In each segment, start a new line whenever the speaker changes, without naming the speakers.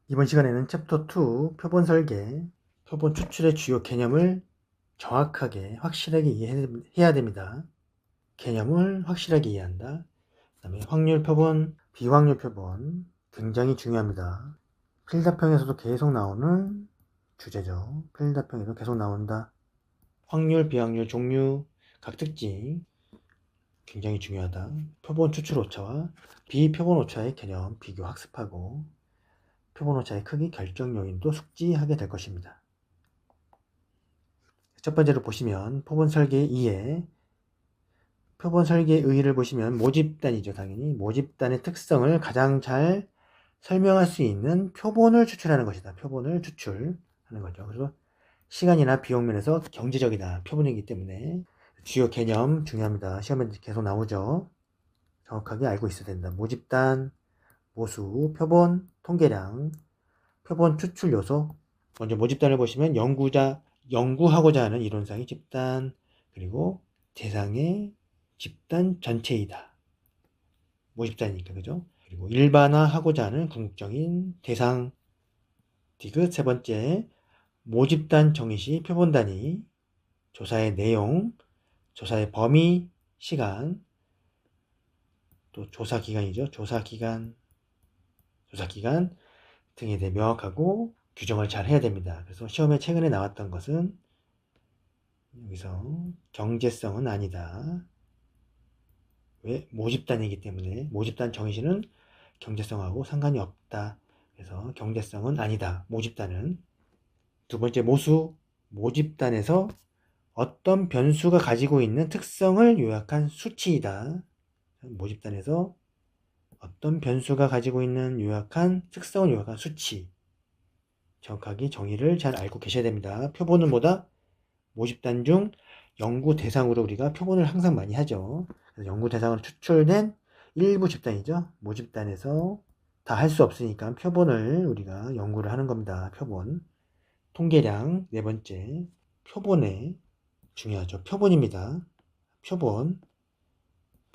이번 시간에는 챕터 2 표본 설계, 표본 추출의 주요 개념을 정확하게 확실하게 이해해야 됩니다. 개념을 확실하게 이해한다. 그 다음에 확률 표본, 비확률 표본 굉장히 중요합니다. 필답형에서도 계속 나오는 주제죠. 필답형에도 계속 나온다. 확률, 비확률, 종류, 각 특징 굉장히 중요하다. 표본 추출 오차와 비표본 오차의 개념 비교 학습하고 표본 오차의 크기 결정 요인도 숙지하게 될 것입니다. 첫 번째로 보시면 표본 설계 2에 표본 설계의 의의를 보시면 모집단이죠. 당연히 모집단의 특성을 가장 잘 설명할 수 있는 표본을 추출하는 것이다. 표본을 추출하는 거죠. 그래서 시간이나 비용 면에서 경제적이다. 표본이기 때문에 주요 개념 중요합니다. 시험에 계속 나오죠. 정확하게 알고 있어야 된다. 모집단, 모수, 표본, 통계량, 표본 추출 요소. 먼저 모집단을 보시면 연구하고자 하는 이론상의 집단, 그리고 대상의 집단 전체이다. 모집단이니까, 그죠? 그리고 일반화하고자 하는 궁극적인 대상. 디귿. 세 번째, 모집단 정의 시 표본 단위, 조사의 내용, 조사의 범위, 시간, 또 조사 기간이죠. 조사 기간 등에 대해 명확하고 규정을 잘 해야 됩니다. 그래서 시험에 최근에 나왔던 것은 여기서 경제성은 아니다. 왜? 모집단이기 때문에 모집단 정의시는 경제성하고 상관이 없다. 그래서 경제성은 아니다. 모집단은. 두 번째 모수, 모집단에서 어떤 변수가 가지고 있는 특성을 요약한 수치이다. 모집단에서 어떤 변수가 가지고 있는 특성을 요약한 수치. 정확하게 정의를 잘 알고 계셔야 됩니다. 표본은 뭐다? 모집단 중 연구 대상으로 우리가 표본을 항상 많이 하죠. 그래서 연구 대상으로 추출된 일부 집단이죠. 모집단에서 다 할 수 없으니까 표본을 우리가 연구를 하는 겁니다. 표본. 통계량. 네 번째, 표본의 중요하죠. 표본입니다.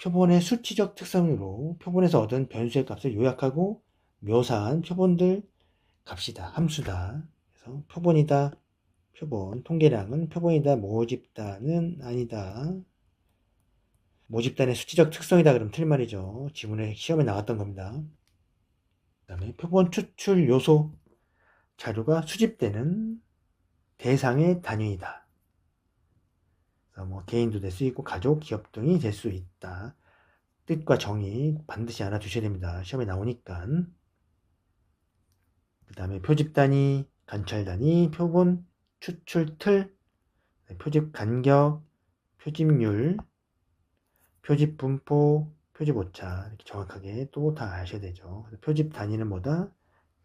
표본의 수치적 특성으로 표본에서 얻은 변수의 값을 요약하고 묘사한 표본들 값이다. 함수다. 그래서 표본이다. 표본. 통계량은 표본이다. 모집단은 아니다. 모집단의 수치적 특성이다. 그럼 틀린 말이죠. 지문에 시험에 나왔던 겁니다. 그 다음에 표본 추출 요소. 자료가 수집되는 대상의 단위이다. 뭐 개인도 될 수 있고 가족, 기업 등이 될 수 있다. 뜻과 정의 반드시 알아두셔야 됩니다. 시험에 나오니까. 그 다음에 표집 단위, 관찰 단위, 표본 추출 틀, 표집 간격, 표집률, 표집 분포, 표집 오차 이렇게 정확하게 또 다 아셔야 되죠. 표집 단위는 뭐다?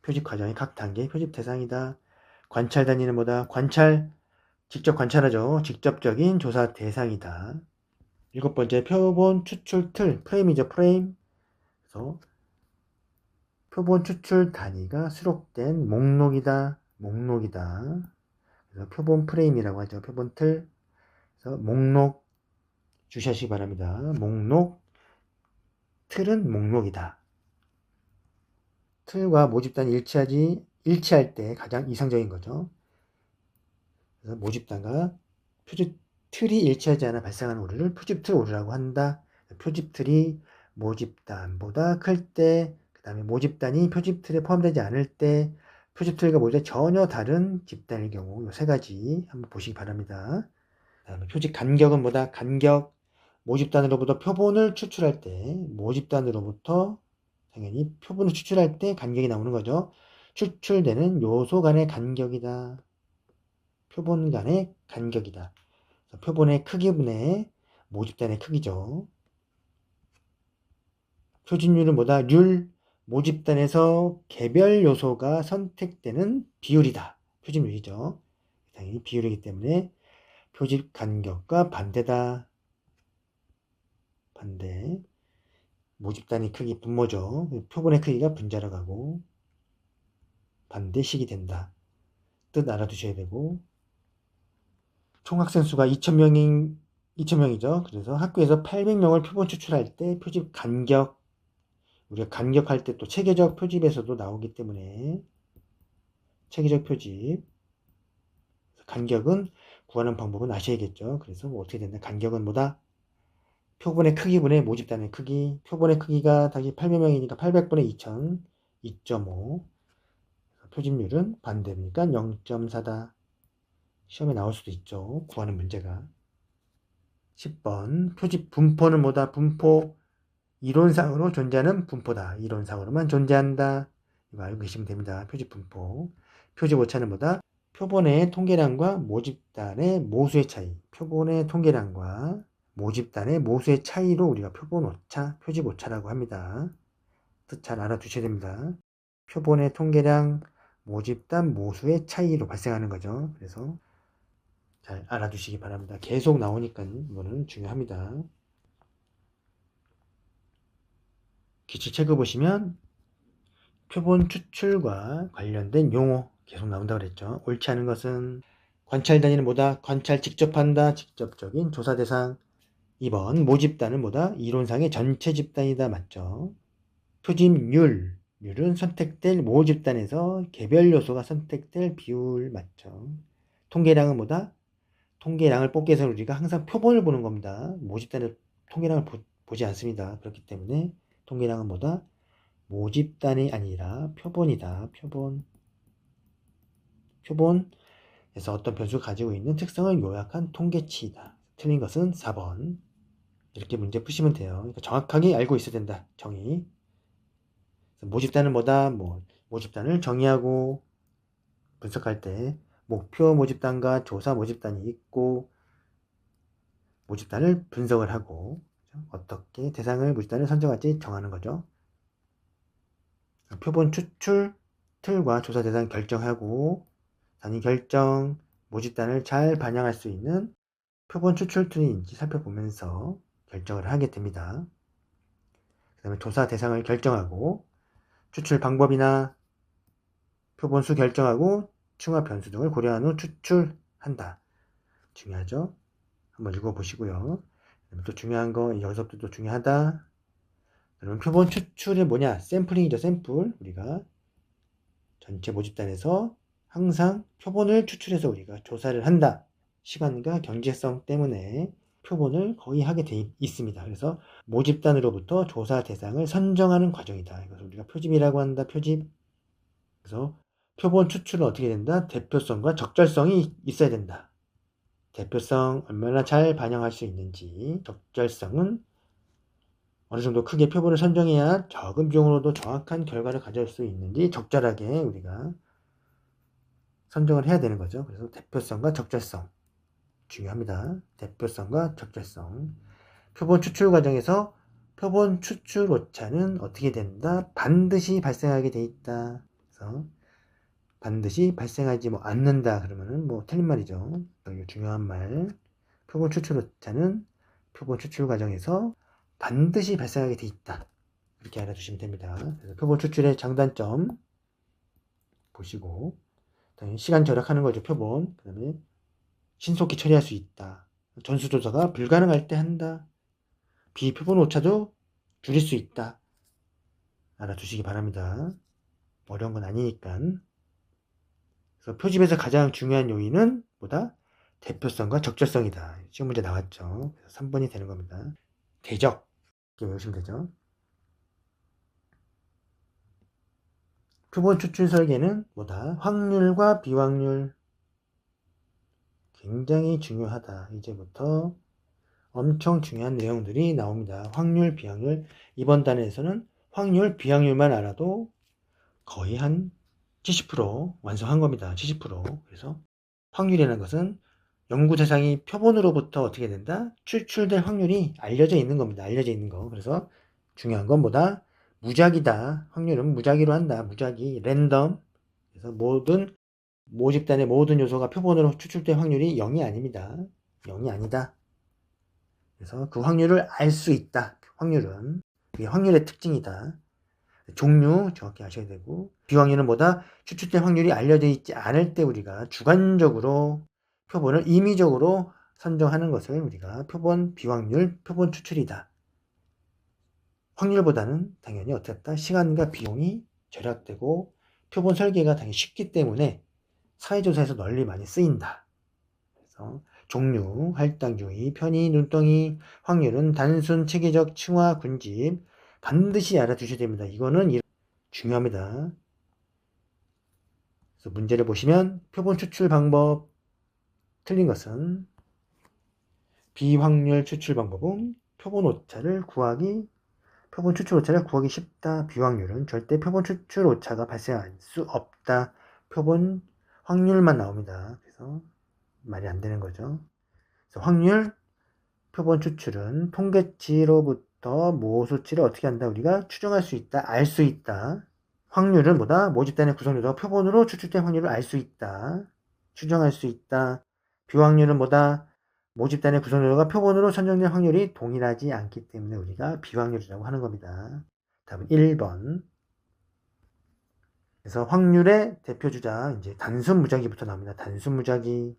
표집 과정의 각 단계 표집 대상이다. 관찰 단위는 뭐다? 직접 관찰하죠. 직접적인 조사 대상이다. 일곱 번째, 표본 추출 틀, 프레임이죠. 프레임. 그래서 표본 추출 단위가 수록된 목록이다. 그래서 표본 프레임이라고 하죠. 표본 틀. 그래서 목록 주시하시기 바랍니다. 틀은 목록이다. 틀과 모집단이 일치할 때 가장 이상적인 거죠. 그래서 모집단과 표집 틀이 일치하지 않아 발생하는 오류를 표집틀 오류라고 한다. 표집틀이 모집단보다 클 때, 그 다음에 모집단이 표집틀에 포함되지 않을 때, 표집틀과 모집단이 전혀 다른 집단일 경우 이 세 가지 한번 보시기 바랍니다. 그 다음에 표집 간격은 뭐다? 간격. 모집단으로부터 표본을 추출할 때, 모집단으로부터 당연히 표본을 추출할 때 간격이 나오는 거죠. 추출되는 요소 간의 간격이다. 표본 간의 간격이다. 표본의 크기분의 모집단의 크기죠. 표집률은 뭐다? 모집단에서 개별 요소가 선택되는 비율이다. 표집률이죠. 당연히 비율이기 때문에 표집 간격과 반대다. 반대. 모집단의 크기 분모죠. 표본의 크기가 분자로 가고 반대식이 된다. 뜻 알아두셔야 되고 총학생 수가 2,000명이죠. 그래서 학교에서 800명을 표본 추출할 때 표집 간격, 우리가 간격할 때 또 체계적 표집에서도 나오기 때문에 체계적 표집. 간격은 구하는 방법은 아셔야겠죠. 그래서 뭐 어떻게 된다. 간격은 뭐다? 표본의 크기분의 모집단의 크기. 표본의 크기가 다시 800명이니까 800분의 2000, 2.5. 표집률은 반대니까 0.4다. 시험에 나올 수도 있죠. 구하는 문제가. 10번 표집 분포는 뭐다? 분포 이론상으로 존재하는 분포다. 이론상으로만 존재한다. 이거 알고 계시면 됩니다. 표집 분포. 표집 오차는 뭐다? 표본의 통계량과 모집단의 모수의 차이. 표본의 통계량과 모집단의 모수의 차이로 우리가 표본 오차, 표집 오차라고 합니다. 뜻 잘 알아두셔야 됩니다. 표본의 통계량, 모집단 모수의 차이로 발생하는 거죠. 그래서 잘 알아두시기 바랍니다. 계속 나오니까 이거는 중요합니다. 기출체크 보시면 표본 추출과 관련된 용어 계속 나온다고 그랬죠. 옳지 않은 것은 관찰 단위는 뭐다? 관찰 직접 한다. 직접적인 조사 대상. 2번 모집단은 뭐다? 이론상의 전체 집단이다. 맞죠? 표집률은 선택될 모집단에서 개별 요소가 선택될 비율. 맞죠? 통계량은 뭐다? 통계량을 뽑기 위해서 우리가 항상 표본을 보는 겁니다. 모집단의 통계량을 보지 않습니다. 그렇기 때문에 통계량은 뭐다? 모집단이 아니라 표본이다. 표본에서 어떤 변수가 가지고 있는 특성을 요약한 통계치이다. 틀린 것은 4번. 이렇게 문제 푸시면 돼요. 그러니까 정확하게 알고 있어야 된다. 정의. 모집단은 뭐다? 모집단을 정의하고 분석할 때 목표 모집단과 조사 모집단이 있고 모집단을 분석을 하고 어떻게 대상을 모집단을 선정할지 정하는 거죠. 표본 추출 틀과 조사 대상 결정하고 단위 결정 모집단을 잘 반영할 수 있는 표본 추출 틀인지 살펴보면서 결정을 하게 됩니다. 그 다음에 조사 대상을 결정하고 추출 방법이나 표본수 결정하고 충화 변수 등을 고려한 후 추출한다. 중요하죠? 한번 읽어보시고요. 또 중요한 거 여기서부터 또 중요하다. 그러면 표본 추출이 뭐냐? 샘플링이죠. 샘플. 우리가 전체 모집단에서 항상 표본을 추출해서 우리가 조사를 한다. 시간과 경제성 때문에 표본을 거의 하게 돼 있습니다. 그래서 모집단으로부터 조사 대상을 선정하는 과정이다. 이것을 우리가 표집이라고 한다. 표집. 그래서 표본 추출은 어떻게 된다? 대표성과 적절성이 있어야 된다. 대표성 얼마나 잘 반영할 수 있는지, 적절성은 어느 정도 크게 표본을 선정해야 적은 비용으로도 정확한 결과를 가져올 수 있는지 적절하게 우리가 선정을 해야 되는 거죠. 그래서 대표성과 적절성 중요합니다. 대표성과 적절성. 표본 추출 과정에서 표본 추출 오차는 어떻게 된다? 반드시 발생하게 돼 있다. 그래서 반드시 발생하지 않는다 그러면은 틀린 말이죠. 이거 중요한 말. 표본 추출 오차는 표본 추출 과정에서 반드시 발생하게 돼 있다. 이렇게 알아두시면 됩니다. 그래서 표본 추출의 장단점 보시고 시간 절약하는 거죠. 표본. 그 다음에 신속히 처리할 수 있다. 전수조사가 불가능할 때 한다. 비표본 오차도 줄일 수 있다. 알아두시기 바랍니다. 어려운 건 아니니까. 그래서 표집에서 가장 중요한 요인은 뭐다? 대표성과 적절성이다. 시험 문제 나왔죠. 그래서 3번이 되는 겁니다. 대적. 이렇게 외우시면 되죠. 표본 추출 설계는 뭐다? 확률과 비확률. 굉장히 중요하다. 이제부터 엄청 중요한 내용들이 나옵니다. 확률, 비확률. 이번 단에서는 확률, 비확률만 알아도 거의 한 70% 완성한 겁니다. 70%. 그래서 확률이라는 것은 연구 대상이 표본으로부터 어떻게 된다? 추출될 확률이 알려져 있는 겁니다. 알려져 있는 거. 그래서 중요한 건 뭐다? 무작위다. 확률은 무작위로 한다. 무작위, 랜덤. 그래서 모든 모집단의 모든 요소가 표본으로 추출될 확률이 0이 아닙니다. 0이 아니다. 그래서 그 확률을 알 수 있다. 확률은. 그게 확률의 특징이다. 종류 정확히 아셔야 되고 비확률은 뭐다? 추출될 확률이 알려져 있지 않을 때 우리가 주관적으로 표본을 임의적으로 선정하는 것을 우리가 표본 비확률, 표본 추출이다. 확률보다는 당연히 어떻다? 시간과 비용이 절약되고 표본 설계가 당연히 쉽기 때문에 사회조사에서 널리 많이 쓰인다. 그래서 종류, 할당 주의, 편의, 눈덩이, 확률은 단순 체계적 층화 군집 반드시 알아두셔야 됩니다. 이거는 중요합니다. 그래서 문제를 보시면 표본 추출 방법 틀린 것은 비확률 추출 방법은 표본 추출 오차를 구하기 쉽다. 비확률은 절대 표본 추출 오차가 발생할 수 없다. 표본 확률만 나옵니다. 그래서 말이 안 되는 거죠. 그래서 확률, 표본 추출은 통계치로부터 모수치를 어떻게 한다? 우리가 추정할 수 있다, 알 수 있다. 확률은 뭐다? 모집단의 구성률과 표본으로 추출된 확률을 알 수 있다. 추정할 수 있다. 비확률은 뭐다? 모집단의 구성률과 표본으로 선정된 확률이 동일하지 않기 때문에 우리가 비확률이라고 하는 겁니다. 답은 1번. 그래서 확률의 대표주자, 이제 단순 무작위부터 나옵니다. 단순 무작위는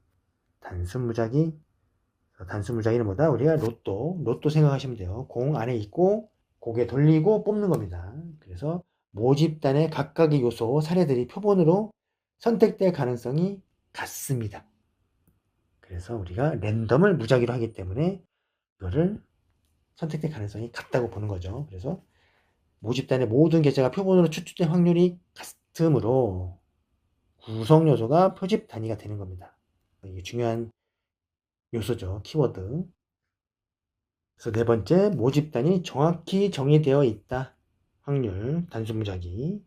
뭐다? 우리가 로또 생각하시면 돼요. 공 안에 있고 고개 돌리고 뽑는 겁니다. 그래서 모집단의 각각의 요소, 사례들이 표본으로 선택될 가능성이 같습니다. 그래서 우리가 랜덤을 무작위로 하기 때문에 이거를 선택될 가능성이 같다고 보는 거죠. 그래서 모집단의 모든 계좌가 표본으로 추출된 확률이 같으므로 구성 요소가 표집 단위가 되는 겁니다. 이게 중요한 요소죠. 키워드. 그래서 네 번째, 모집단이 정확히 정의되어 있다. 확률, 단순 무작위.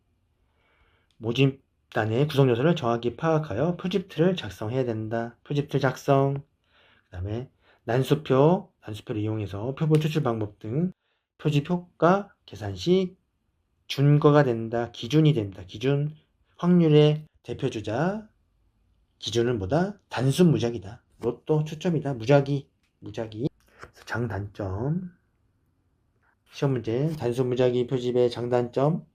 모집단의 구성 요소를 정확히 파악하여 표집틀을 작성해야 된다. 표집틀 작성. 그 다음에 난수표를 이용해서 표본 추출 방법 등 표집 효과 계산 시 준거가 된다. 기준이 됩니다. 기준, 확률의 대표주자. 기준은 뭐다? 단순 무작위다. 로또 초점이다. 무작위. 장단점. 시험 문제, 단순 무작위 표집의 장단점,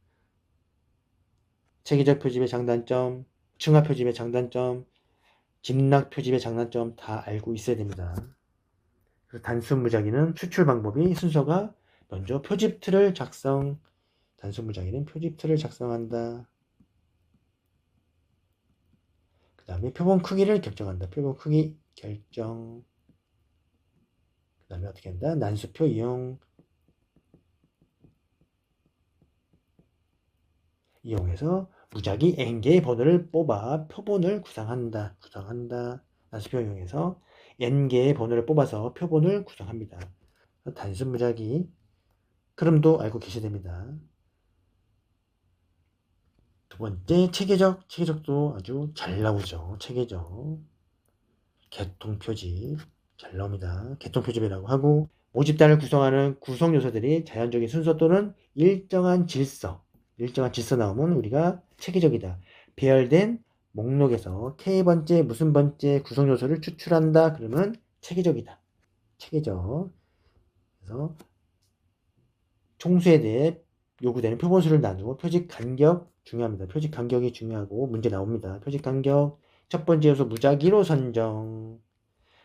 체계적 표집의 장단점, 층화 표집의 장단점, 집락 표집의 장단점 다 알고 있어야 됩니다. 그래서 단순 무작위는 추출 방법이 순서가 먼저 표집틀을 작성, 단순 무작위는 표집틀을 작성한다. 그 다음에 표본 크기를 결정한다. 표본 크기 결정. 그 다음에 어떻게 한다? 난수표 이용해서 무작위 n개의 번호를 뽑아 표본을 구성한다. 난수표 이용해서 n개의 번호를 뽑아서 표본을 구성합니다. 단순 무작위 흐름도 알고 계셔야 됩니다. 두 번째, 체계적도 아주 잘 나오죠. 체계적. 개통표집 잘 나옵니다. 개통표집이라고 하고, 모집단을 구성하는 구성 요소들이 자연적인 순서 또는 일정한 질서 나오면 우리가 체계적이다. 배열된 목록에서 K번째 무슨 번째 구성 요소를 추출한다. 그러면 체계적이다. 체계적. 그래서 총수에 대해 요구되는 표본수를 나누고 표집 간격 중요합니다. 표집 간격이 중요하고 문제 나옵니다. 표집 간격 첫 번째 요소 무작위로 선정.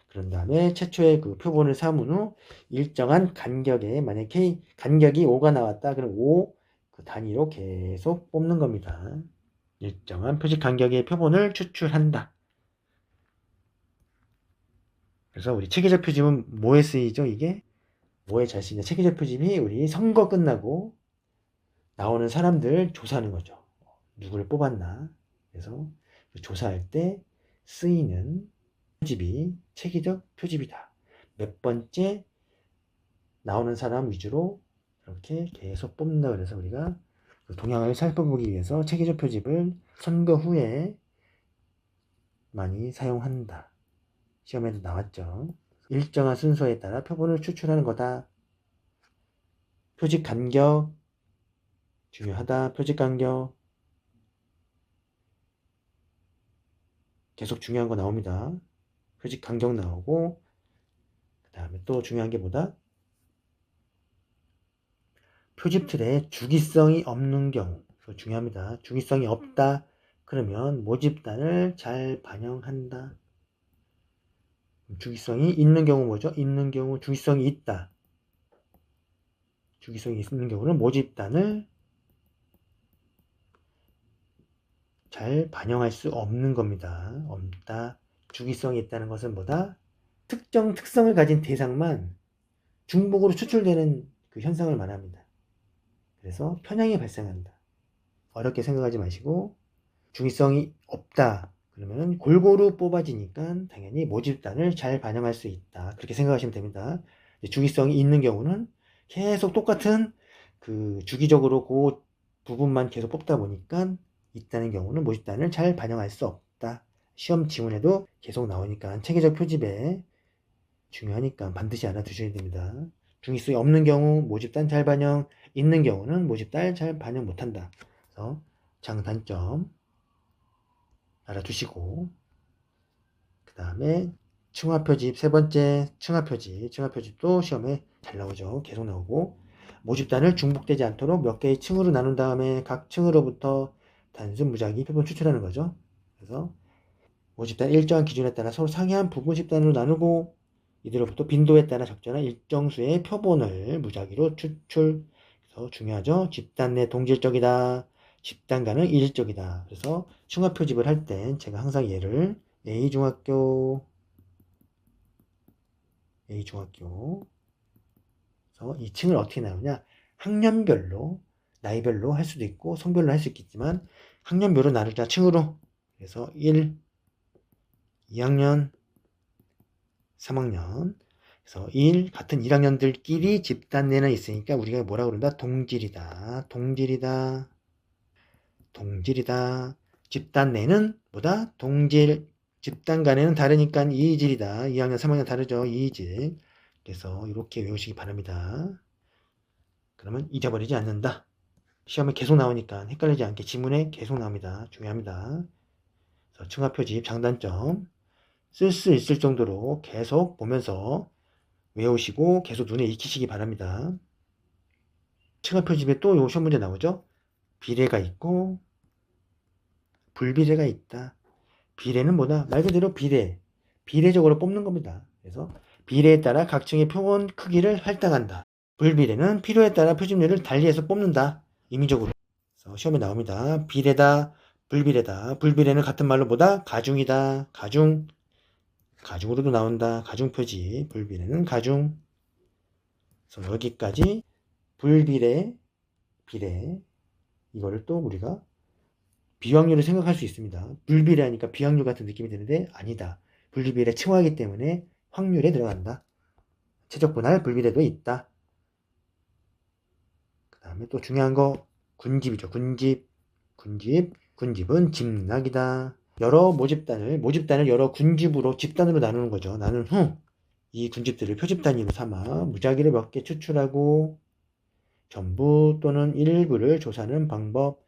그런 다음에 최초의 그 표본을 삼은 후 일정한 간격에 만약에 간격이 5가 나왔다. 그럼 5 그 단위로 계속 뽑는 겁니다. 일정한 표집 간격의 표본을 추출한다. 그래서 우리 체계적 표집은 뭐에 쓰이죠? 이게 뭐에 잘 쓰이냐? 체계적 표집이 우리 선거 끝나고 나오는 사람들 조사하는 거죠. 누구를 뽑았나. 그래서 조사할 때 쓰이는 표집이 체계적 표집이다. 몇 번째 나오는 사람 위주로 이렇게 계속 뽑는다. 그래서 우리가 그 동향을 살펴보기 위해서 체계적 표집을 선거 후에 많이 사용한다. 시험에도 나왔죠. 일정한 순서에 따라 표본을 추출하는 거다. 표집 간격 중요하다. 표집 간격 계속 중요한 거 나옵니다. 표집 간격 나오고 그 다음에 또 중요한 게 뭐다? 표집틀에 주기성이 없는 경우 중요합니다. 주기성이 없다. 그러면 모집단을 잘 반영한다. 주기성이 있는 경우 뭐죠? 있는 경우 주기성이 있다. 주기성이 있는 경우는 모집단을 잘 반영할 수 없는 겁니다. 없다. 주기성이 있다는 것은 뭐다? 특정 특성을 가진 대상만 중복으로 추출되는 그 현상을 말합니다. 그래서 편향이 발생한다. 어렵게 생각하지 마시고 주기성이 없다. 그러면 골고루 뽑아지니까 당연히 모집단을 잘 반영할 수 있다. 그렇게 생각하시면 됩니다. 주기성이 있는 경우는 계속 똑같은 그 주기적으로 그 부분만 계속 뽑다 보니까 있다는 경우는 모집단을 잘 반영할 수 없다. 시험 지문에도 계속 나오니까 체계적 표집에 중요하니까 반드시 알아두셔야 됩니다. 주기성이 없는 경우 모집단 잘 반영, 있는 경우는 모집단 잘 반영 못한다. 그래서 장단점 알아두시고, 그 다음에 층화표집, 세 번째 층화표집도 시험에 잘 나오죠. 계속 나오고, 모집단을 중복되지 않도록 몇 개의 층으로 나눈 다음에 각 층으로부터 단순 무작위 표본 추출하는 거죠. 그래서 모집단 일정한 기준에 따라 서로 상이한 부분 집단으로 나누고 이들로부터 빈도에 따라 적절한 일정 수의 표본을 무작위로 추출. 그래서 중요하죠. 집단 내 동질적이다. 집단 간은 일적이다. 그래서 층화 표집을 할 땐 제가 항상 얘를 A중학교 그래서 이 층을 어떻게 나누냐, 학년별로 나이별로 할 수도 있고 성별로 할 수 있겠지만 학년별로 나누자. 층으로. 그래서 1, 2학년, 3학년. 그래서 같은 1학년들끼리 집단 내는 있으니까 우리가 뭐라 그런다? 동질이다. 집단 내는 뭐다? 동질. 집단 간에는 다르니까 이질이다. 2학년, 3학년 다르죠. 이질. 그래서 이렇게 외우시기 바랍니다. 그러면 잊어버리지 않는다. 시험에 계속 나오니까 헷갈리지 않게 지문에 계속 나옵니다. 중요합니다. 그래서 층화표집 장단점 쓸 수 있을 정도로 계속 보면서 외우시고 계속 눈에 익히시기 바랍니다. 층화표집에 또 요 시험 문제 나오죠. 비례가 있고 불비례가 있다. 비례는 뭐다? 말 그대로 비례적으로 뽑는 겁니다. 그래서 비례에 따라 각 층의 표본 크기를 할당한다. 불비례는 필요에 따라 표집률을 달리해서 뽑는다. 임의적으로. 그래서 시험에 나옵니다. 비례다, 불비례다. 불비례는 같은 말로 뭐다? 가중이다. 가중으로도 나온다. 가중 표지. 불비례는 가중. 그래서 여기까지 불비례, 비례. 이거를 또 우리가 비확률을 생각할 수 있습니다. 불비례하니까 비확률 같은 느낌이 드는데 아니다. 불비례 층화이기 때문에 확률에 들어간다. 최적 분할 불비례도 있다. 그 다음에 또 중요한 거 군집이죠. 군집은 집락이다. 여러 모집단을 여러 군집으로 집단으로 나누는 거죠. 나눈 후 이 군집들을 표집 단위로 삼아 무작위를 몇 개 추출하고 전부 또는 일부를 조사하는 방법.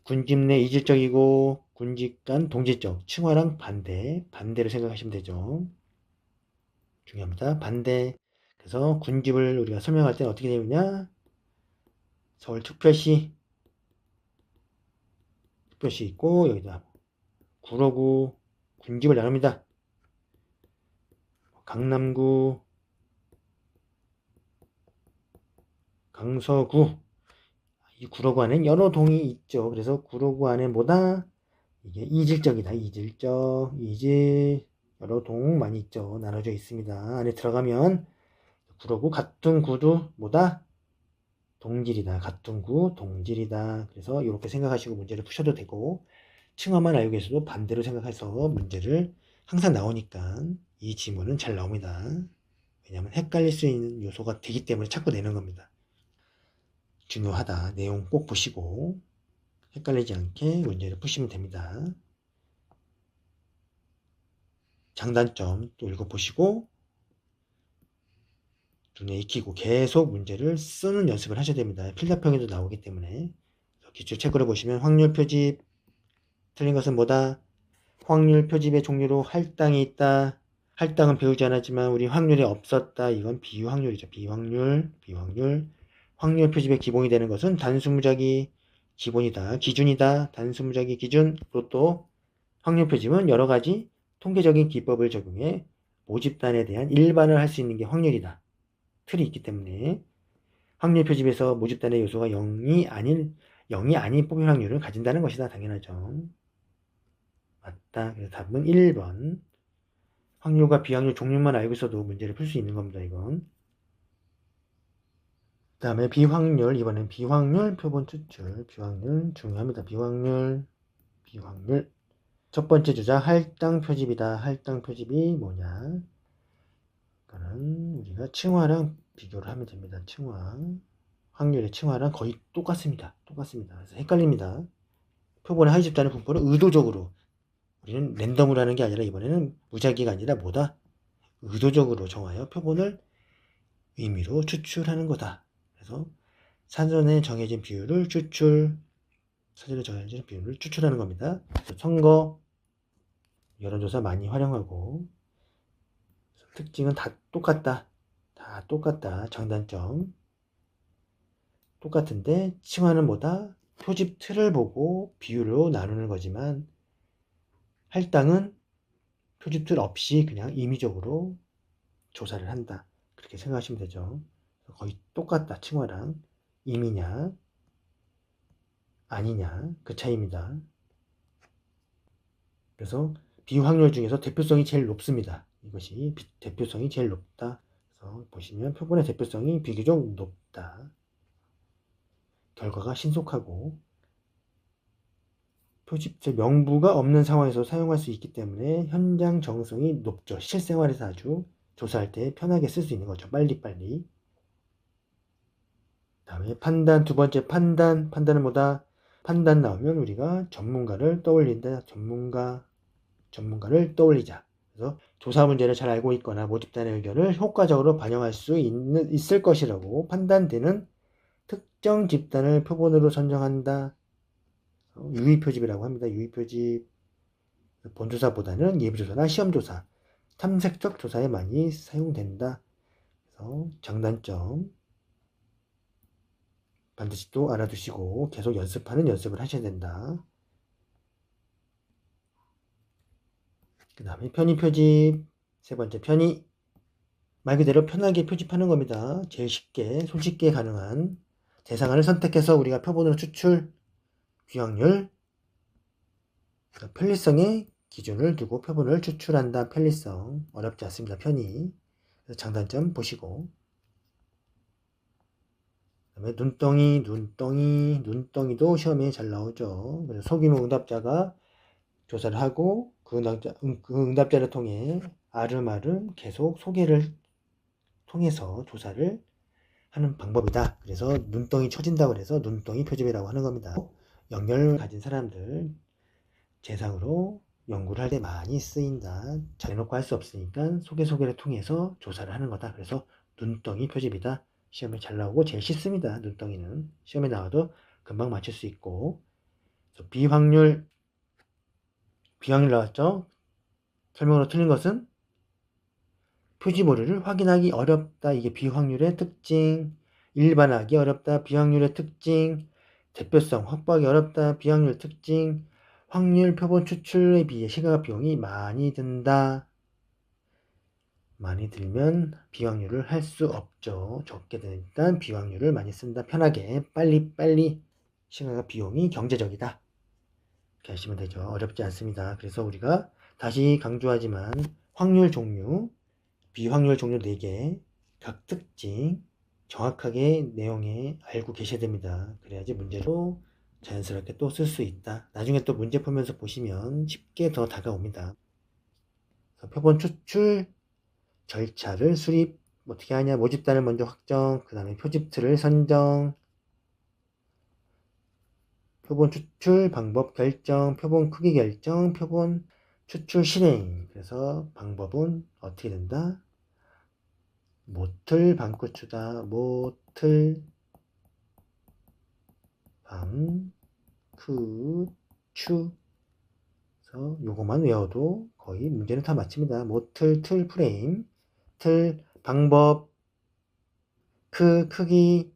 군집 내 이질적이고 군집 간 동질적. 층화랑 반대로 생각하시면 되죠. 중요합니다. 반대. 그래서 군집을 우리가 설명할 때는 어떻게 되느냐, 서울특별시 있고 여기다 구로구 군집을 나눕니다. 강남구, 강서구. 이 구로구 안에는 여러 동이 있죠. 그래서 구로구 안에 뭐다? 이게 이질적이다. 이질. 여러 동 많이 있죠. 나눠져 있습니다. 안에 들어가면 구로구 같은 구도 뭐다? 동질이다. 같은 구 동질이다. 그래서 이렇게 생각하시고 문제를 푸셔도 되고, 층화만 알고 계셔도 반대로 생각해서 문제를 항상 나오니까 이 지문은 잘 나옵니다. 왜냐하면 헷갈릴 수 있는 요소가 되기 때문에 자꾸 내는 겁니다. 중요하다. 내용 꼭 보시고 헷갈리지 않게 문제를 푸시면 됩니다. 장단점 또 읽어보시고 눈에 익히고 계속 문제를 쓰는 연습을 하셔야 됩니다. 필답형에도 나오기 때문에. 기출체크를 보시면 확률 표집, 틀린 것은 뭐다? 확률 표집의 종류로 할당이 있다. 할당은 배우지 않았지만 우리 확률이 없었다. 이건 비확률이죠. 비확률. 확률 표집의 기본이 되는 것은 단수무작위 기본이다. 기준이다. 단수무작위 기준. 또 확률 표집은 여러 가지 통계적인 기법을 적용해 모집단에 대한 일반을 할 수 있는 게 확률이다. 틀이 있기 때문에 확률 표집에서 모집단의 요소가 0이 아닌 뽑힐 확률을 가진다는 것이다. 당연하죠. 맞다. 그래서 답은 1번. 확률과 비확률 종류만 알고 있어도 문제를 풀 수 있는 겁니다. 이건. 그 다음에 비확률. 이번엔 비확률 표본 추출. 비확률 중요합니다. 비확률. 첫 번째 주자 할당 표집이다. 할당 표집이 뭐냐? 그거는 우리가 층화랑 비교를 하면 됩니다. 층화. 확률의 층화랑 거의 똑같습니다. 그래서 헷갈립니다. 표본의 하위 집단의 분포를 의도적으로, 우리는 랜덤으로 하는 게 아니라 이번에는 무작위가 아니라 뭐다? 의도적으로 정하여 표본을 의미로 추출하는 거다. 그래서 사전에 정해진 비율을 추출하는 겁니다. 그래서 선거, 여론조사 많이 활용하고, 특징은 다 똑같다. 장단점. 똑같은데 층화는 뭐다? 표집 틀을 보고 비율로 나누는 거지만 할당은 표집 틀 없이 그냥 임의적으로 조사를 한다. 그렇게 생각하시면 되죠. 거의 똑같다. 층화랑 임의냐 아니냐 그 차이입니다. 그래서 비확률 중에서 대표성이 제일 높습니다. 이것이 대표성이 제일 높다. 그래서 보시면 표본의 대표성이 비교적 높다. 결과가 신속하고 표집체 명부가 없는 상황에서 사용할 수 있기 때문에 현장 정성이 높죠. 실생활에서 아주 조사할 때 편하게 쓸 수 있는 거죠. 빨리빨리. 다음에 판단, 두 번째 판단은 뭐다? 판단 나오면 우리가 전문가를 떠올린다. 전문가를 떠올리자. 그래서 조사 문제를 잘 알고 있거나 모집단의 의견을 효과적으로 반영할 수 있을 것이라고 판단되는 특정 집단을 표본으로 선정한다. 유의표집이라고 합니다. 유의표집. 본조사보다는 예비조사나 시험조사, 탐색적 조사에 많이 사용된다. 그래서 장단점 반드시 또 알아두시고 계속 연습을 하셔야 된다. 그 다음에 편의 표집. 세 번째 편의. 말 그대로 편하게 표집하는 겁니다. 제일 쉽게 손쉽게 가능한 대상을 선택해서 우리가 표본으로 추출, 비확률, 편리성에 기준을 두고 표본을 추출한다. 편리성 어렵지 않습니다. 편의. 장단점 보시고, 그다음에 눈덩이도 시험에 잘 나오죠. 그래서 소규모 응답자가 조사를 하고 그 응답자를 통해 아름아름 계속 소개를 통해서 조사를 하는 방법이다. 그래서 눈덩이 쳐진다고 해서 눈덩이 표집이라고 하는 겁니다. 연결 가진 사람들 대상으로 연구를 할 때 많이 쓰인다. 잘 해놓고 할 수 없으니까 소개를 통해서 조사를 하는 거다. 그래서 눈덩이 표집이다. 시험에 잘 나오고 제일 쉽습니다. 눈덩이는 시험에 나와도 금방 맞출 수 있고. 비확률 나왔죠. 설명으로 틀린 것은 표지 오류를 확인하기 어렵다. 이게 비확률의 특징. 일반하기 어렵다. 비확률의 특징. 대표성 확보하기 어렵다. 비확률 특징. 확률 표본 추출에 비해 시각 비용이 많이 든다. 많이 들면 비확률을 할 수 없죠. 적게 되니까 비확률을 많이 쓴다. 편하게 빨리 시각 비용이 경제적이다. 이렇게 하시면 되죠. 어렵지 않습니다. 그래서 우리가 다시 강조하지만 확률 종류, 비확률 종류 4개, 각 특징 정확하게 내용에 알고 계셔야 됩니다. 그래야지 문제로 자연스럽게 또 쓸 수 있다. 나중에 또 문제 풀면서 보시면 쉽게 더 다가옵니다. 표본 추출 절차를 수립 어떻게 하냐. 모집단을 먼저 확정, 그 다음에 표집틀을 선정, 표본 추출 방법 결정, 표본 크기 결정, 표본 추출 실행. 그래서 방법은 어떻게 된다? 모틀 방구추다. 모틀 방구추. 그래서 요것만 외워도 거의 문제는 다 맞춥니다. 모틀 틀 프레임, 틀 방법, 크기,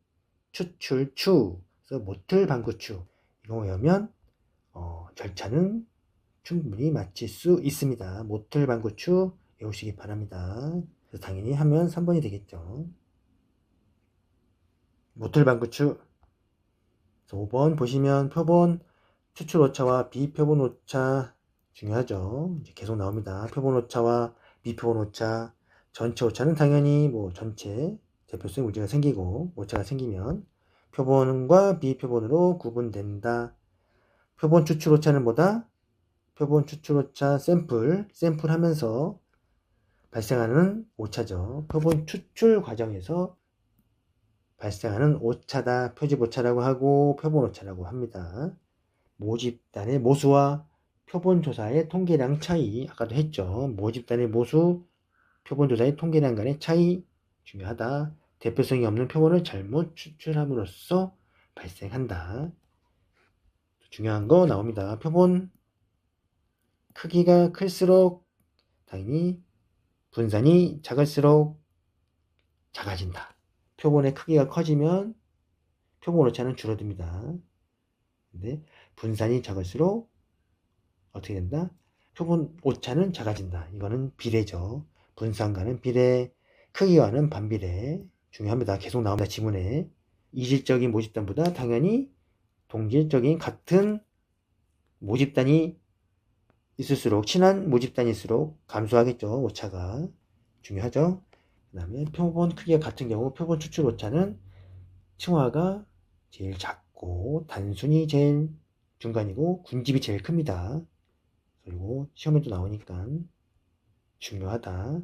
추출 추. 그래서 모틀 방구추. 이거 외우면 절차는 충분히 마칠 수 있습니다. 모틀 방구추 외우시기 바랍니다. 그래서 당연히 하면 3번이 되겠죠. 모틀 방구추. 5번 보시면 표본 추출 오차와 비표본 오차 중요하죠. 이제 계속 나옵니다. 표본 오차와 미표본 오차, 전체 오차는 당연히 뭐 전체 대표성의 문제가 생기고 오차가 생기면 표본과 비표본으로 구분된다. 표본 추출 오차는 뭐다? 표본 추출 오차 샘플 하면서 발생하는 오차죠. 표본 추출 과정에서 발생하는 오차다. 표집 오차라고 하고 표본 오차라고 합니다. 모집단의 모수와 표본 조사의 통계량 차이, 아까도 했죠. 모집단의 모수, 표본 조사의 통계량 간의 차이 중요하다. 대표성이 없는 표본을 잘못 추출함으로써 발생한다. 중요한 거 나옵니다. 표본 크기가 클수록 당연히 분산이 작을수록 작아진다. 표본의 크기가 커지면 표본 오차는 줄어듭니다. 근데 분산이 작을수록 어떻게 된다? 표본 오차는 작아진다. 이거는 비례죠. 분산과는 비례, 크기와는 반비례. 중요합니다. 계속 나옵니다. 지문에. 이질적인 모집단보다 당연히 동질적인 같은 모집단이 있을수록, 친한 모집단일수록 감소하겠죠. 오차가. 중요하죠. 그 다음에 표본 크기가 같은 경우 표본 추출 오차는 층화가 제일 작고 단순이 제일 중간이고 군집이 제일 큽니다. 그리고 시험에도 나오니까 중요하다.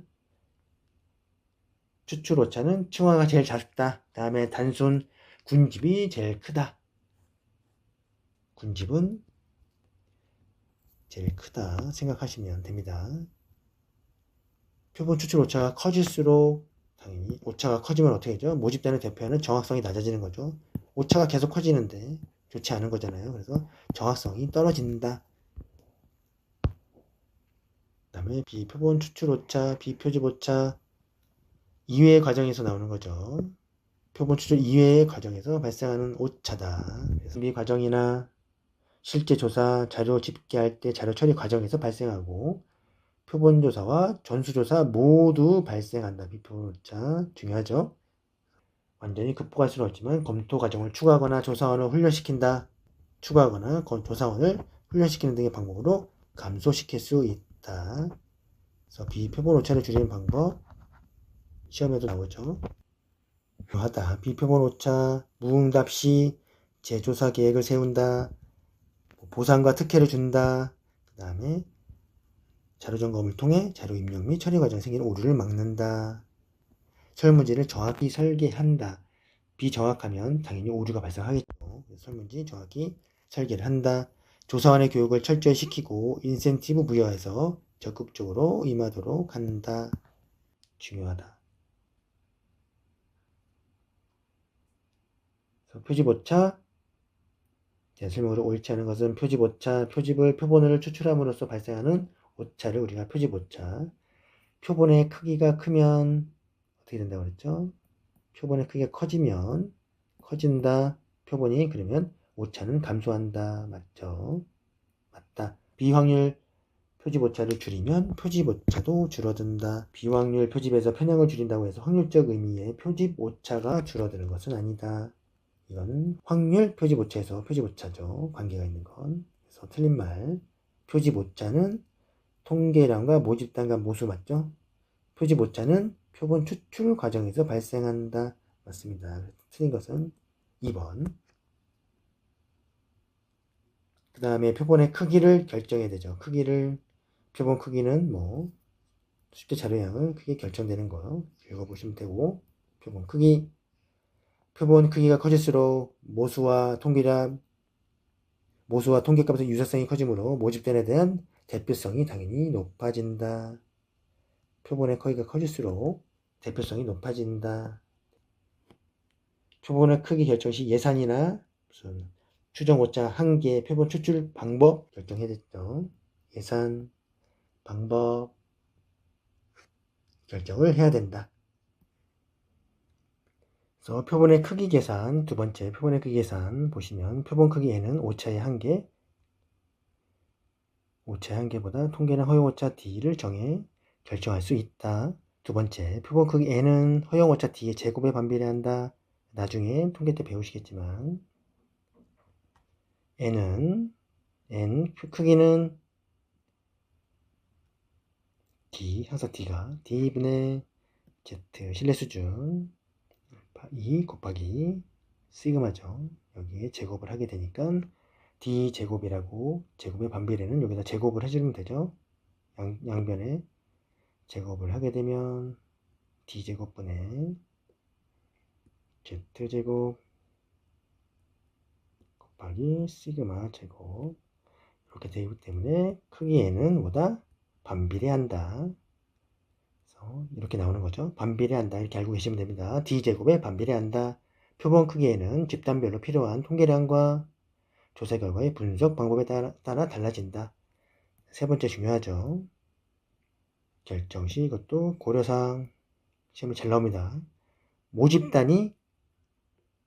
추출 오차는 층화가 제일 작다. 다음에 단순 군집이 제일 크다. 군집은 제일 크다 생각하시면 됩니다. 표본 추출 오차가 커질수록 당연히 오차가 커지면 어떻게 되죠? 모집단을 대표하는 정확성이 낮아지는 거죠. 오차가 계속 커지는데 좋지 않은 거잖아요. 그래서 정확성이 떨어진다. 그 다음에 비표본 추출 오차, 비표집 오차 이외의 과정에서 나오는 거죠. 표본 추출 이외의 과정에서 발생하는 오차다. 준비 과정이나 실제 조사, 자료 집계할 때 자료 처리 과정에서 발생하고 표본 조사와 전수 조사 모두 발생한다. 비표본 오차 중요하죠. 완전히 극복할 수는 없지만 검토 과정을 추가하거나 조사원을 훈련시킨다. 추가하거나 조사원을 훈련시키는 등의 방법으로 감소시킬 수 있다. 그래서 비표본 오차를 줄이는 방법 시험에도 나오죠. 하다. 비표본 오차, 무응답 시 재조사 계획을 세운다. 보상과 특혜를 준다. 그 다음에 자료 점검을 통해 자료 입력 및 처리 과정에 생기는 오류를 막는다. 설문지를 정확히 설계한다. 비정확하면 당연히 오류가 발생하겠죠. 설문지 정확히 설계를 한다. 조사원의 교육을 철저히 시키고 인센티브 부여해서 적극적으로 임하도록 한다. 중요하다. 표집 오차, 설명으로 옳지 않은 것은 표집 오차, 표집을 표본을 추출함으로써 발생하는 오차를 우리가 표집 오차. 표본의 크기가 크면 어떻게 된다고 그랬죠? 표본의 크기가 커지면 커진다. 표본이 그러면 오차는 감소한다. 맞죠? 맞다. 비확률 표집 오차를 줄이면 표집 오차도 줄어든다. 비확률 표집에서 편향을 줄인다고 해서 확률적 의미의 표집 오차가 줄어드는 것은 아니다. 이거는 확률 표집 오차에서 표집 오차죠. 관계가 있는 건. 그래서 틀린 말. 표집 오차는 통계량과 모집단과 모수 맞죠? 표집 오차는 표본 추출 과정에서 발생한다. 맞습니다. 틀린 것은 2번. 그 다음에 표본의 크기를 결정해야 되죠. 표본 크기는 뭐, 실제 자료량을 크게 결정되는 거 읽어보시면 되고, 표본 크기가 커질수록 모수와 통계값의 유사성이 커지므로 모집단에 대한 대표성이 당연히 높아진다. 표본의 크기가 커질수록 대표성이 높아진다. 표본의 크기 결정 시 예산이나 무슨 추정 오차 한계, 표본 추출 방법 결정해야 되죠. 예산, 방법 결정을 해야 된다. 그래서 표본의 크기 계산, 두 번째 표본의 크기 계산 보시면 표본 크기에는 오차의 한계보다 통계량 허용 오차 D를 정해 결정할 수 있다. 두 번째, 표본 크기 N은 허용 오차 D의 제곱에 반비례한다. 나중에 통계 때 배우시겠지만 크기는 D, 항상 D가 D분의 Z 실내수준 2 곱하기 시그마죠. 여기에 제곱을 하게 되니까 D 제곱이라고, 제곱의 반비례는 여기다 제곱을 해주면 되죠. 양변에 제곱을 하게 되면 D 제곱분의 Z 제곱 곱하기 시그마 제곱, 이렇게 되기 때문에 크기에는 뭐다? 반비례한다. 그래서 이렇게 나오는 거죠. 반비례한다, 이렇게 알고 계시면 됩니다. D제곱에 반비례한다. 표본 크기에는 집단별로 필요한 통계량과 조사 결과의 분석 방법에 따라 달라진다. 세 번째 중요하죠. 결정 시 이것도 고려사항, 시험에 잘 나옵니다. 모집단이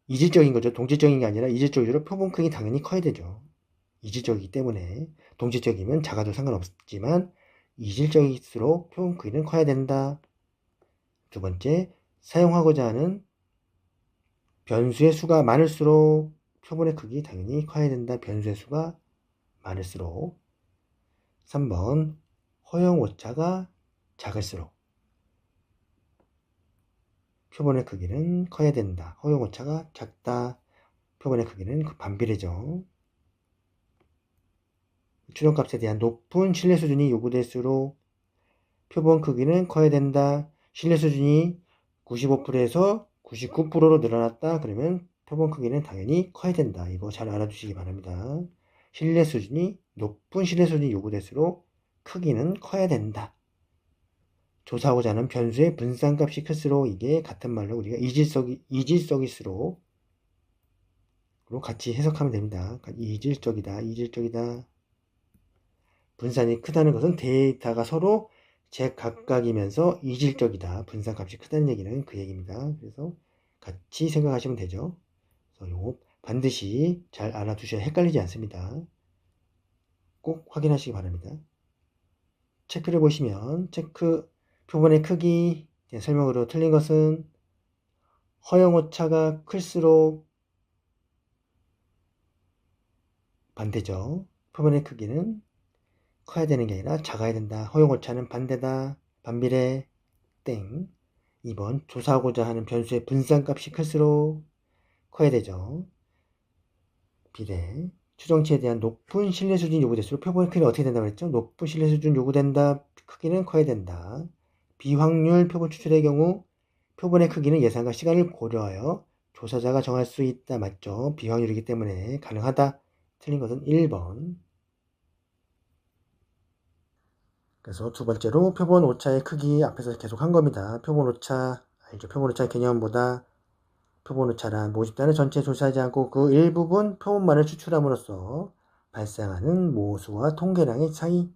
이질적인 거죠. 동질적인 게 아니라 이질적으로 표본 크기 당연히 커야 되죠. 이질적이기 때문에. 동질적이면 작아도 상관없지만 이질적일수록 표본 크기는 커야 된다. 두 번째, 사용하고자 하는 변수의 수가 많을수록 표본의 크기 당연히 커야 된다. 변수의 수가 많을수록. 3번, 허용 오차가 작을수록 표본의 크기는 커야 된다. 허용 오차가 작다. 표본의 크기는 반비례죠. 추정값에 대한 높은 신뢰 수준이 요구될수록 표본 크기는 커야 된다. 신뢰 수준이 95%에서 99%로 늘어났다. 그러면 표본 크기는 당연히 커야 된다. 이거 잘 알아두시기 바랍니다. 높은 신뢰 수준이 요구될수록 크기는 커야 된다. 조사하고자 하는 변수의 분산값이 클수록, 이게 같은 말로 우리가 이질적일수록 같이 해석하면 됩니다. 이질적이다. 분산이 크다는 것은 데이터가 서로 제각각이면서 이질적이다. 분산값이 크다는 얘기는 그 얘기입니다. 그래서 같이 생각하시면 되죠. 그래서 요거 반드시 잘 알아두셔야 헷갈리지 않습니다. 꼭 확인하시기 바랍니다. 체크를 보시면 표본의 크기 설명으로 틀린 것은 허용 오차가 클수록 반대죠. 표본의 크기는 커야 되는 게 아니라 작아야 된다. 허용 오차는 반대다. 반비례 땡. 2번, 조사하고자 하는 변수의 분산값이 클수록 커야 되죠. 비례. 추정치에 대한 높은 신뢰 수준이 요구될수록 표본의 크기는 어떻게 된다고 했죠? 높은 신뢰 수준 요구된다. 크기는 커야 된다. 비확률 표본 추출의 경우 표본의 크기는 예상과 시간을 고려하여 조사자가 정할 수 있다. 맞죠? 비확률이기 때문에 가능하다. 틀린 것은 1번. 그래서 두 번째로 표본 오차의 크기, 앞에서 계속 한 겁니다. 표본 오차, 알죠? 표본 오차 개념보다 표본 오차란 모집단을 전체 조사하지 않고 그 일부분 표본만을 추출함으로써 발생하는 모수와 통계량의 차이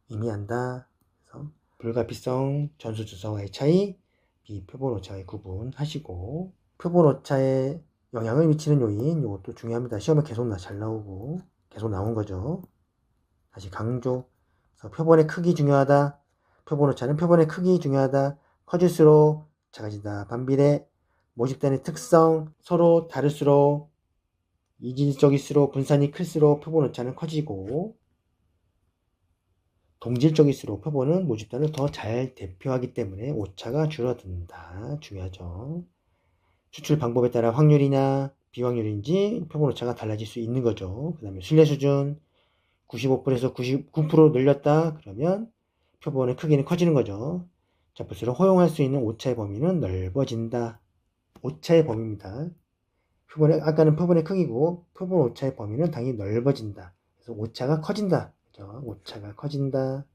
의미한다. 그래서 불가피성, 전수주성화의 차이, 비표본 오차의 구분하시고, 표본 오차에 영향을 미치는 요인, 이것도 중요합니다. 시험에 계속 잘 나오고 계속 나온 거죠. 다시 강조. 그래서 표본의 크기 중요하다. 표본 오차는 표본의 크기 중요하다. 커질수록 작아진다. 반비례. 모집단의 특성, 서로 다를수록, 이질적일수록, 분산이 클수록 표본 오차는 커지고, 동질적일수록 표본은 모집단을 더 잘 대표하기 때문에 오차가 줄어든다. 중요하죠. 추출 방법에 따라 확률이나 비확률인지 표본 오차가 달라질 수 있는 거죠. 그 다음에 신뢰 수준 95%에서 99% 늘렸다. 그러면 표본의 크기는 커지는 거죠. 자, 볼수록 허용할 수 있는 오차의 범위는 넓어진다. 오차의 범위입니다. 아까는 표본의 크기고 표본 오차의 범위는 당연히 넓어진다. 그래서 오차가 커진다. 그죠? 오차가 커진다.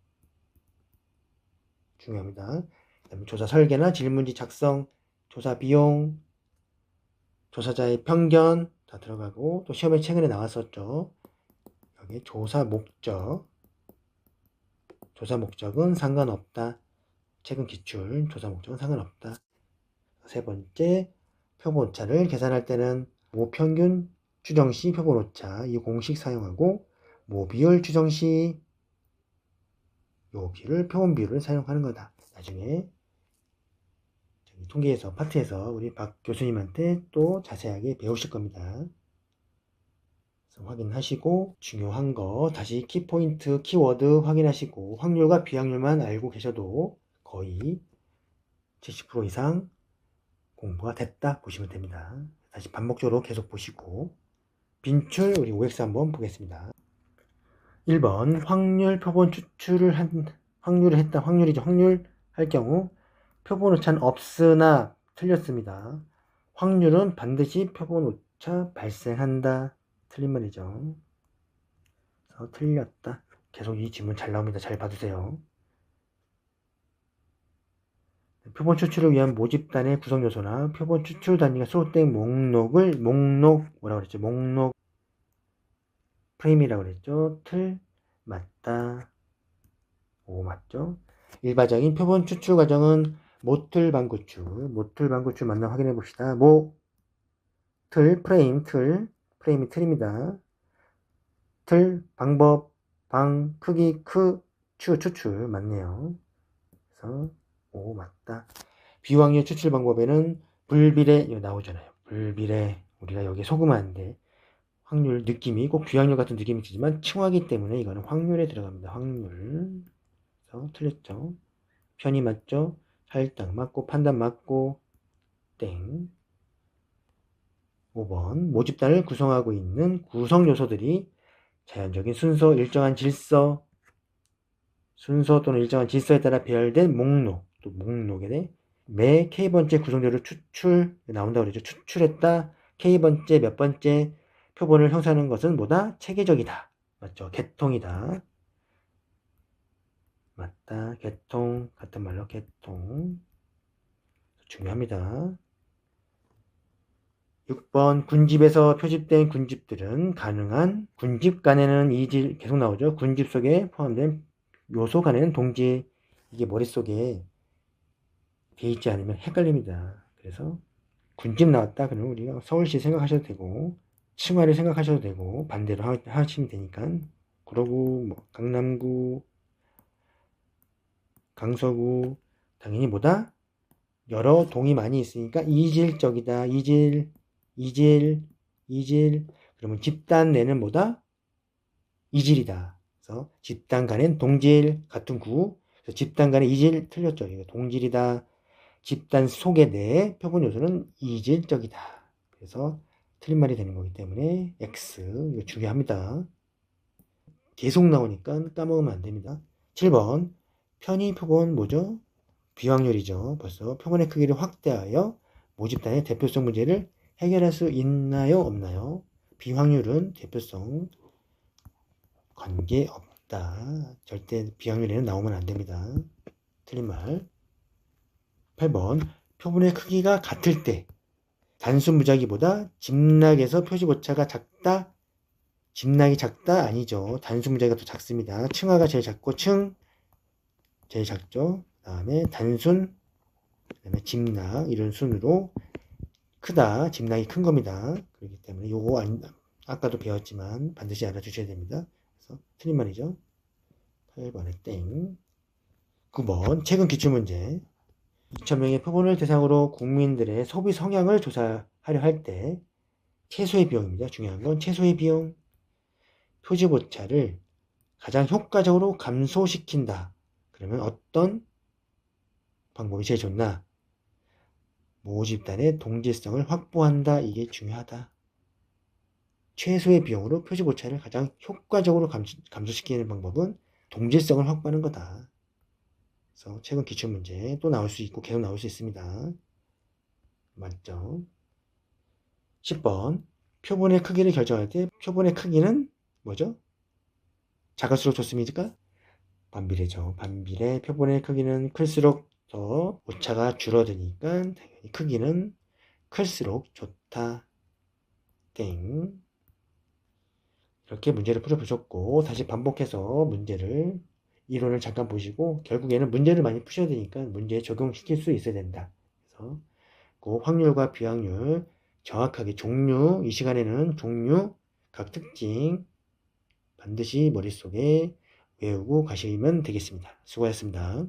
중요합니다. 그다음에 조사 설계나 질문지 작성, 조사 비용, 조사자의 편견 다 들어가고, 또 시험에 최근에 나왔었죠. 여기 조사 목적은 상관없다. 최근 기출 조사 목적은 상관없다. 세 번째, 표본 오차를 계산할 때는 모평균 추정 시 표본 오차 이 공식 사용하고, 모비율 추정 시 요 표본 비율을 사용하는 거다. 나중에 통계에서 파트에서 우리 박 교수님한테 또 자세하게 배우실 겁니다. 확인하시고 중요한 거 다시 키포인트 키워드 확인하시고 확률과 비확률만 알고 계셔도 거의 70% 이상 공부가 됐다 보시면 됩니다. 다시 반복적으로 계속 보시고 빈출 우리 OX 한번 보겠습니다. 1번 확률 표본 추출을 확률을 했다. 확률이죠. 확률 할 경우 표본 오차는 없으나 틀렸습니다. 확률은 반드시 표본 오차 발생한다. 틀린 말이죠. 그래서 틀렸다. 계속 이 질문 잘 나옵니다. 잘 봐주세요. 표본 추출을 위한 모집단의 구성 요소나 표본 추출 단위가 수록된 목록을 뭐라고 그랬죠? 목록 프레임이라고 그랬죠? 틀 맞다. 오 맞죠? 일반적인 표본 추출 과정은 모틀 방구출 맞나 확인해 봅시다. 프레임이 틀입니다. 틀, 방법, 방, 크기, 추출 맞네요. 그래서 오 맞다. 비확률 추출 방법에는 불비례 나오잖아요. 불비례 우리가 여기 속으면 안 돼. 확률 느낌이 꼭 비확률 같은 느낌이 들지만 층화기 때문에 이거는 확률에 들어갑니다. 확률. 그래서 틀렸죠. 편이 맞죠? 살짝 맞고 판단 맞고 땡. 5번 모집단을 구성하고 있는 구성 요소들이 자연적인 순서, 일정한 질서, 순서 또는 일정한 질서에 따라 배열된 목록, 또 목록에 대해 매 K번째 구성자를 나온다고 그러죠. 추출했다. K번째 몇 번째 표본을 형성하는 것은 뭐다? 체계적이다. 맞죠? 개통이다. 맞다. 개통. 같은 말로 개통. 중요합니다. 6번 군집에서 표집된 군집들은 가능한 군집 간에는 이질 계속 나오죠. 군집 속에 포함된 요소 간에는 동질 이게 머릿속에 돼 있지 않으면 헷갈립니다. 그래서 군집 나왔다 그러면 우리가 서울시 생각하셔도 되고 칭화를 생각하셔도 되고 반대로 하시면 되니까 그러고 뭐 강남구 강서구 당연히 뭐다? 여러 동이 많이 있으니까 이질적이다. 이질 그러면 집단 내는 뭐다? 이질이다. 그래서 집단 간엔 동질 같은 구 그래서 집단 간의 이질 틀렸죠. 이거 동질이다. 집단 속에 내 표본 요소는 이질적이다. 그래서 틀린 말이 되는 거기 때문에 X 이거 중요합니다. 계속 나오니까 까먹으면 안 됩니다. 7번 편의 표본 뭐죠? 비확률이죠. 벌써 표본의 크기를 확대하여 모집단의 대표성 문제를 해결할 수 있나요? 없나요? 비확률은 대표성 관계없다. 절대 비확률에는 나오면 안 됩니다. 틀린 말. 8번 표본의 크기가 같을 때 단순 무작위보다 집락에서 표시 오차가 작다. 집락이 작다? 아니죠. 단순 무작위가 더 작습니다. 층화가 제일 작고 제일 작죠. 그 다음에 단순, 그 다음에 집락 이런 순으로 크다. 집락이 큰 겁니다. 그렇기 때문에 요거 아까도 배웠지만 반드시 알아주셔야 됩니다. 그래서 틀린 말이죠. 8번에 땡. 9번 최근 기출문제 2,000명의 표본을 대상으로 국민들의 소비 성향을 조사하려 할 때 최소의 비용입니다. 중요한 건 최소의 비용. 표집 오차를 가장 효과적으로 감소시킨다. 그러면 어떤 방법이 제일 좋나? 모집단의 동질성을 확보한다. 이게 중요하다. 최소의 비용으로 표집 오차를 가장 효과적으로 감소시키는 방법은 동질성을 확보하는 거다. 그래서 최근 기출문제 또 나올 수 있고 계속 나올 수 있습니다. 맞죠? 10번 표본의 크기를 결정할 때 표본의 크기는 뭐죠? 작을수록 좋습니까? 반비례죠. 반비례 표본의 크기는 클수록 더 오차가 줄어드니까 당연히 크기는 클수록 좋다. 땡. 이렇게 문제를 풀어보셨고 다시 반복해서 문제를 이론을 잠깐 보시고 결국에는 문제를 많이 푸셔야 되니까 문제에 적용시킬 수 있어야 된다. 그래서 그 확률과 비확률 정확하게 종류 이 시간에는 종류 각 특징 반드시 머릿속에 외우고 가시면 되겠습니다. 수고하셨습니다.